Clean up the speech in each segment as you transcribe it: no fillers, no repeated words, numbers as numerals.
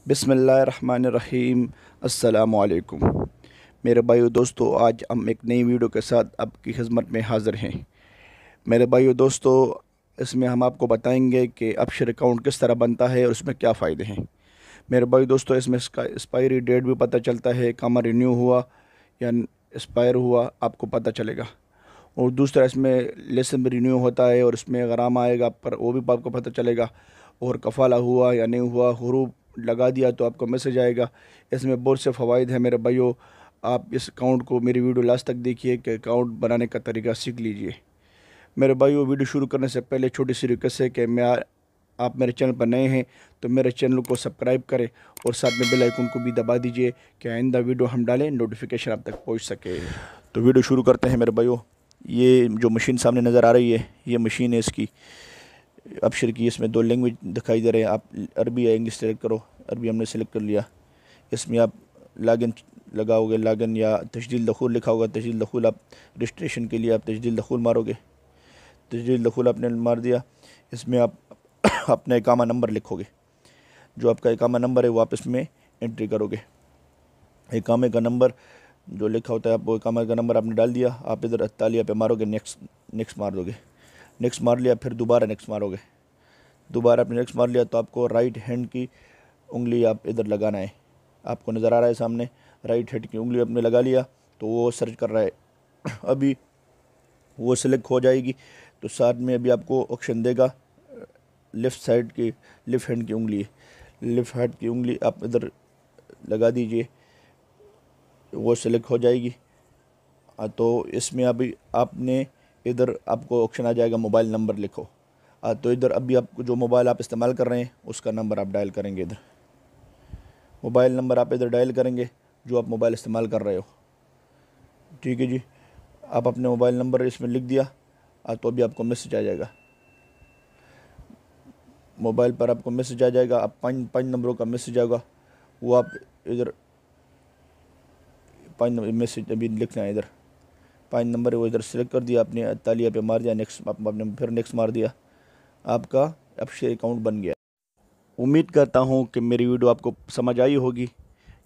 بسم اللہ الرحمن الرحیم۔ السلام علیکم میرے بھائیو دوستو، آج ہم ایک نئی ویڈیو کے ساتھ آپ کی خدمت میں حاضر ہیں۔ میرے بھائیو دوستو، اس میں ہم آپ کو بتائیں گے کہ ابشر اکاؤنٹ کس طرح بنتا ہے اور اس میں کیا فائدے ہیں۔ میرے بھائیو دوستو، اس میں اس کا ایکسپائری ڈیٹ بھی پتہ چلتا ہے، کام رینیو ہوا یا ایکسپائر ہوا آپ کو پتہ چلے گا۔ اور دوسرا اس میں لیسن بھی رینیو ہوتا ہے اور اس میں غرامہ آئے گا پر وہ بھی آپ کو پتہ چلے گا، اور کفالہ ہوا یا نہیں ہوا، حروف لگا دیا تو آپ کو میسج آئے گا۔ اس میں بہت سے فوائد ہیں میرے بھائیو، آپ اس اکاؤنٹ کو میری ویڈیو لاسٹ تک دیکھیے کہ اکاؤنٹ بنانے کا طریقہ سیکھ لیجئے۔ میرے بھائیو، ویڈیو شروع کرنے سے پہلے چھوٹی سی ریکویسٹ ہے کہ آپ میرے چینل پر نئے ہیں تو میرے چینل کو سبسکرائب کریں اور ساتھ میں بیل آئیکن کو بھی دبا دیجئے کہ آئندہ ویڈیو ہم ڈالیں نوٹیفیکیشن آپ تک پہنچ سکے۔ تو ویڈیو شروع کرتے ہیں میرے بھائیو۔ یہ جو مشین سامنے نظر آ رہی ہے، یہ مشین ہے اس کی ابشر کی۔ اس میں دو لینگویج دکھائی دے رہے ہیں، آپ عربی یا انگلش سلیکٹ کرو۔ عربی ہم نے سلیکٹ کر لیا۔ اس میں آپ لاگن لگاؤ گے، لاگن یا تجدید دخول لکھا ہوگا، تجدید دخول آپ رجسٹریشن کے لیے آپ تجدید دخول مارو گے۔ تجدید دخول آپ نے مار دیا۔ اس میں آپ اپنا اقامہ نمبر لکھو گے، جو آپ کا اقامہ نمبر ہے وہ آپ اس میں انٹری کرو گے۔ اقامے کا نمبر جو لکھا ہوتا ہے، آپ وہ اقامہ کا نمبر آپ نے ڈال دیا۔ آپ ادھر اطالیہ پہ مارو گے، نیکسٹ مار دو گے۔ نیکسٹ مار لیا، پھر دوبارہ نیکسٹ مارو گے۔ دوبارہ آپ نے نیکسٹ مار لیا تو آپ کو رائٹ ہینڈ کی انگلی آپ ادھر لگانا ہے۔ آپ کو نظر آ رہا ہے سامنے، رائٹ ہینڈ کی انگلی آپ نے لگا لیا تو وہ سرچ کر رہا ہے۔ ابھی وہ سلیکٹ ہو جائے گی تو ساتھ میں ابھی آپ کو آپشن دے گا لیفٹ ہینڈ کی انگلی۔ لیفٹ ہینڈ کی انگلی آپ ادھر لگا دیجئے، وہ سلیکٹ ہو جائے گی۔ تو اس میں ابھی آپ نے ادھر آپ کو آپشن آ جائے گا موبائل نمبر لکھو۔ تو ادھر ابھی آپ کو جو موبائل آپ استعمال کر رہے ہیں اس کا نمبر آپ ڈائل کریں گے۔ ادھر موبائل نمبر آپ ادھر ڈائل کریں گے جو آپ موبائل استعمال کر رہے ہو۔ ٹھیک ہے جی، آپ اپنے موبائل نمبر اس میں لکھ دیا تو ابھی آپ کو میسج آ جائے گا۔ موبائل پر آپ کو میسج آ جائے گا، آپ پانچ نمبروں کا میسج آئے گا، وہ آپ ادھر میسج ابھی لکھنا ہے۔ ادھر 5 نمبر ہے وہ ادھر سلیکٹ کر دیا آپ نے، اطالیہ پہ مار دیا، نیکسٹ آپ نے پھر نیکسٹ مار دیا، آپ کا ابشر اکاؤنٹ بن گیا۔ امید کرتا ہوں کہ میری ویڈیو آپ کو سمجھ آئی ہوگی۔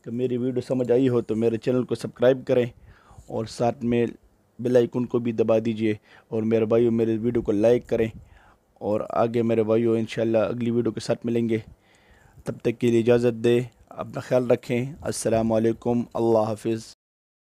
کہ میری ویڈیو سمجھ آئی ہو تو میرے چینل کو سبسکرائب کریں اور ساتھ میں بیل آئیکن کو بھی دبا دیجئے، اور میرے بھائیو میرے ویڈیو کو لائک کریں، اور آگے میرے بھائیو انشاءاللہ اگلی ویڈیو کے ساتھ ملیں گے۔ تب تک کے لیے اجازت دیں، اپنا خیال رکھیں۔ السلام علیکم، اللہ حافظ۔